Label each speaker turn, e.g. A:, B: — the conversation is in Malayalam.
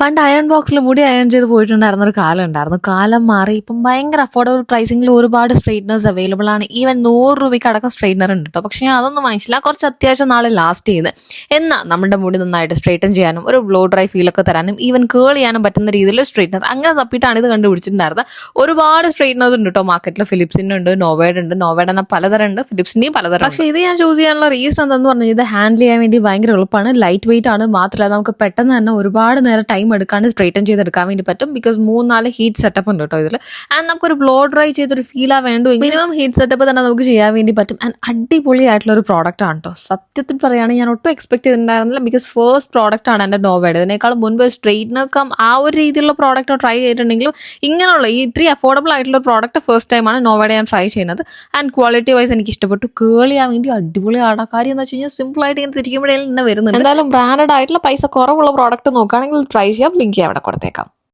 A: പണ്ട് അയൺ ബോക്സിൽ മുടി അയൺ ചെയ്ത് പോയിട്ടുണ്ടായിരുന്ന ഒരു കാലം ഉണ്ടായിരുന്നു. കാലം മാറി ഇപ്പം ഭയങ്കര അഫോർഡബിൾ പ്രൈസിംഗിൽ ഒരുപാട് സ്ട്രെയിറ്റ്നേഴ്സ് അവൈലബിൾ ആണ്. ഈവൻ 100 രൂപയ്ക്ക് അടക്കം സ്ട്രെയിറ്റ്നർ ഉണ്ട് കേട്ടോ. പക്ഷെ ഞാൻ അതൊന്നും വാങ്ങിച്ചില്ല. കുറച്ച് അത്യാവശ്യം നാളെ ലാസ്റ്റ് ചെയ്ത് എന്നാൽ നമ്മുടെ മുടി നന്നായിട്ട് സ്ട്രെയിറ്റൻ ചെയ്യാനും ഒരു ബ്ലോ ഡ്രൈ ഫീലൊക്കെ തരാനും ഈവൻ കേൾ ചെയ്യാനും പറ്റുന്ന രീതിയിൽ സ്ട്രെയിറ്റ്നർ അങ്ങനെ തപ്പിയിട്ടാണ് ഇത് കണ്ടുപിടിച്ചിട്ടുണ്ടായിരുന്നത്. ഒരുപാട് സ്ട്രെയിറ്റ്നേഴ്സ് ഉണ്ട് കേട്ടോ മാർക്കറ്റിൽ. ഫിലിപ്സിൻ്റെ ഉണ്ട്, നോവയുടെ ഉണ്ട്. നോവയുടെ തന്നെ പലതരം ഉണ്ട്, ഫിലിപ്സിൻ്റെയും പലതരം. പക്ഷേ ഇത് ഞാൻ ചൂസ് ചെയ്യാനുള്ള റീസൺ എന്താണെന്ന് പറഞ്ഞാൽ ഇത് ഹാൻഡിൽ ചെയ്യാൻ വേണ്ടി ഭയങ്കര എളുപ്പമാണ്, ലൈറ്റ് വെയിറ്റ് ആണ്. മാത്രമല്ല നമുക്ക് പെട്ടെന്ന് തന്നെ ഒരുപാട് നേരം ടൈം എടുക്കാണ്ട് സ്ട്രെയിറ്റൻ ചെയ്തെടുക്കാൻ വേണ്ടി പറ്റും. ബിക്കോസ് 3-4 ഹീറ്റ് സെറ്റപ്പ് ഉണ്ട് കേട്ടോ ഇതിൽ. ആൻഡ് നമുക്കൊരു ബ്ലോ ഡ്രൈ ചെയ്തൊരു ഫീലാ വേണ്ടു മിനിമം ഹീറ്റ് സെറ്റപ്പ് തന്നെ നമുക്ക് ചെയ്യാൻ വേണ്ടി പറ്റും. ആൻഡ് അടിപൊളിയായിട്ടുള്ള ഒരു പ്രോഡക്റ്റ് ആണ് കേട്ടോ. സത്യത്തിൽ പറയുകയാണെങ്കിൽ ഞാൻ ഒട്ടും എക്സ്പെക്ട് ചെയ്തിട്ടുണ്ടായിരുന്നില്ല. ബിക്കോസ് ഫസ്റ്റ് പ്രോഡക്റ്റ് ആണ് എൻ്റെ നോവയുടെ. ഇതിനേക്കാളും മുൻപ് സ്ട്രെയിറ്റ്നർക്കം ആ ഒരു രീതിയിലുള്ള പ്രോഡക്റ്റ് ട്രൈ ചെയ്തിട്ടുണ്ടെങ്കിലും ഇങ്ങനെയുള്ള ഈ ഇത്രയും അഫോർഡബിൾ ആയിട്ടുള്ള പ്രോഡക്റ്റ് ഫസ്റ്റ് ടൈമാണ് നോവയുടെ ഞാൻ ട്രൈ ചെയ്യുന്നത്. ആൻഡ് ക്വാളിറ്റി വൈസ് എനിക്ക് ഇഷ്ടപ്പെട്ടു. കേൾ ചെയ്യാൻ വേണ്ടി അടിപൊളിയാണ്. കാര്യം എന്ന് വെച്ച് കഴിഞ്ഞാൽ സിമ്പിൾ ആയിട്ട് ഇങ്ങനെ തിരിക്കുമ്പോഴേ തന്നെ വരുന്നുണ്ട്. എന്തായാലും ബ്രാൻഡഡ് ആയിട്ടുള്ള പൈസ കുറവുള്ള പ്രോഡക്റ്റ് നോക്കുകയാണെങ്കിൽ ട്രൈ ചെയ്യാം. ലിങ്ക് അവിടെ കൊടുത്തേക്കാം.